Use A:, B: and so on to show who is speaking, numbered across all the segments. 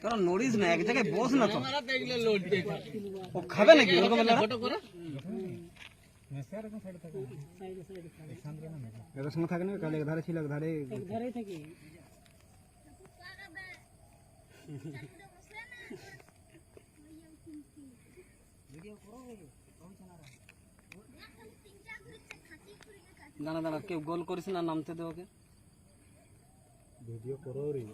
A: কারণ নড়িস না, এক জায়গায় বস না তো ও খাবে নাকি ওরকম এর সঙ্গে থাকে না, কালে ধারে ছিল ধারে থাকে। দাঁড়া দাঁড়া, কেউ গোল করিস না, নামতে দে ওকে। ভিডিও করো রে।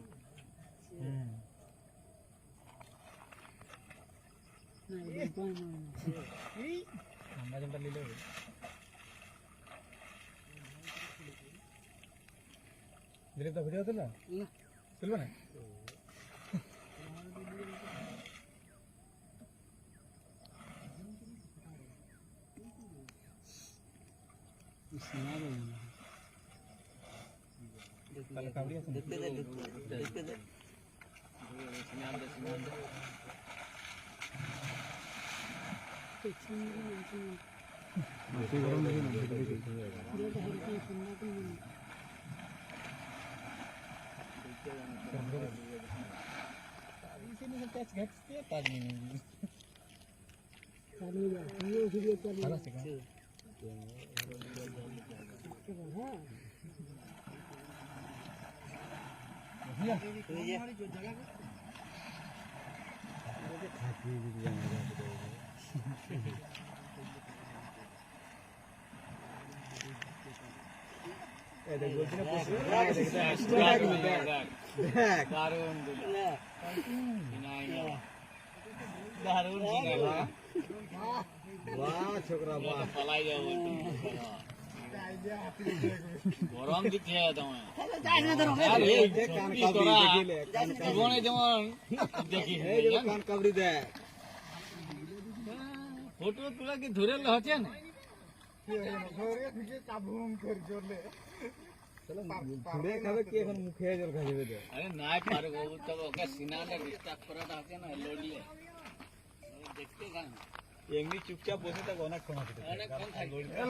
A: ভিডিও তো না চলবে না। দেখতে দে দেখতে দে। छोकरा গরম দিচ্ছে তোমায় জীবনে যেমন দেখি কান কাবড়ি দেয়। ফটো তোলা কি ধরে হচ্ছে না মুখে জল খাইবে। আরে নাই পারে ওকে সিনালে ডিস্টার্ব করাটা আছে না, লড়লে দেখতে গান এমনি চুপচাপ বসে থাকো, অনেকক্ষণ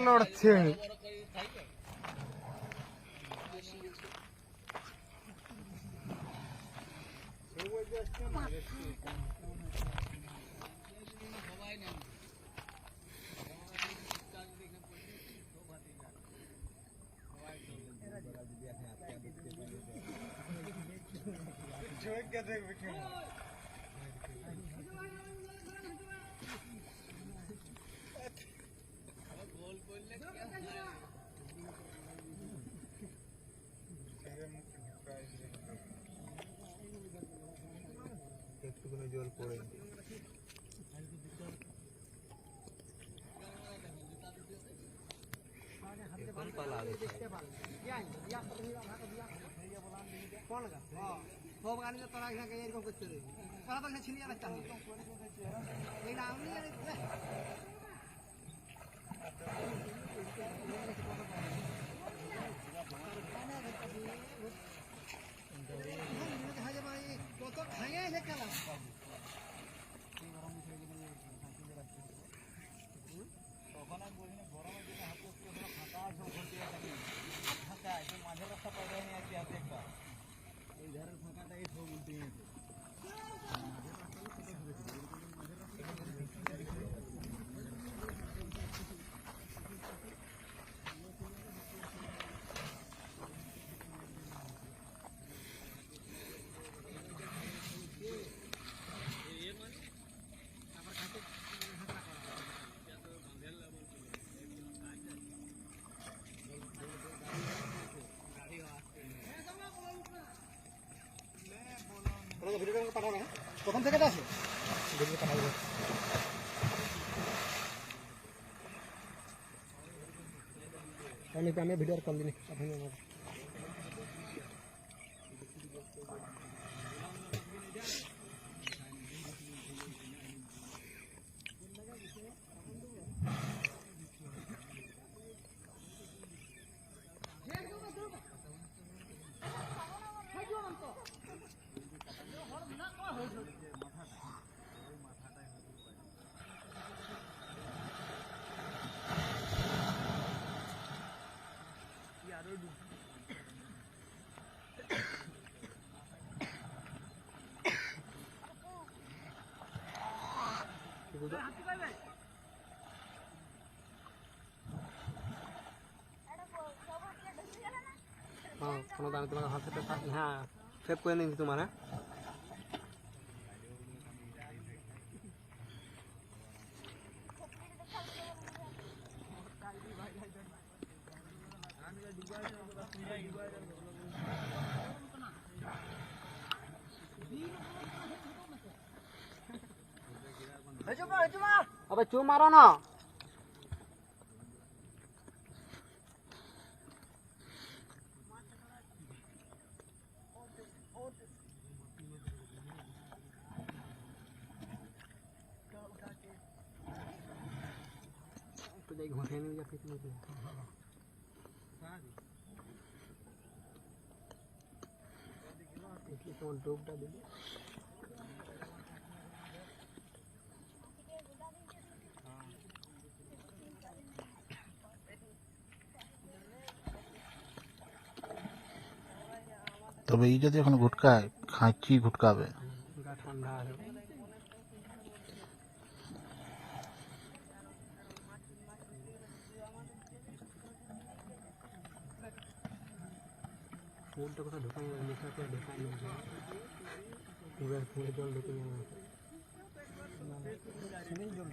A: লড়ছে। একটুখানি জল পড়ে মাঝের রাস্তা পাইলে একটা এই ধারের ফাঁকাটাই সব উল্টে গেছে। ভিডিওটা পাঠাবে না, প্রথম থেকে আছে ভিডিও পাঠাবে। আমি ভিডিওর কল দিই আপনি
B: हाँ कोनो दाने तुम्हारा हाथ से हाँ सेव कोई नहीं तुम्हारा अबे चू मारो ना तो जाई घोटे नहीं या फिर नहीं देखिए तो डूबता दे
C: তবে এই যদি এখন গুটকায় খাঁচি গুটকাবে
B: गা ठंडा है फूल तो कुछ ढुकाई लिखा क्या ढुकाई नहीं पूरा पूरे जल ढुकाई है सिविल जल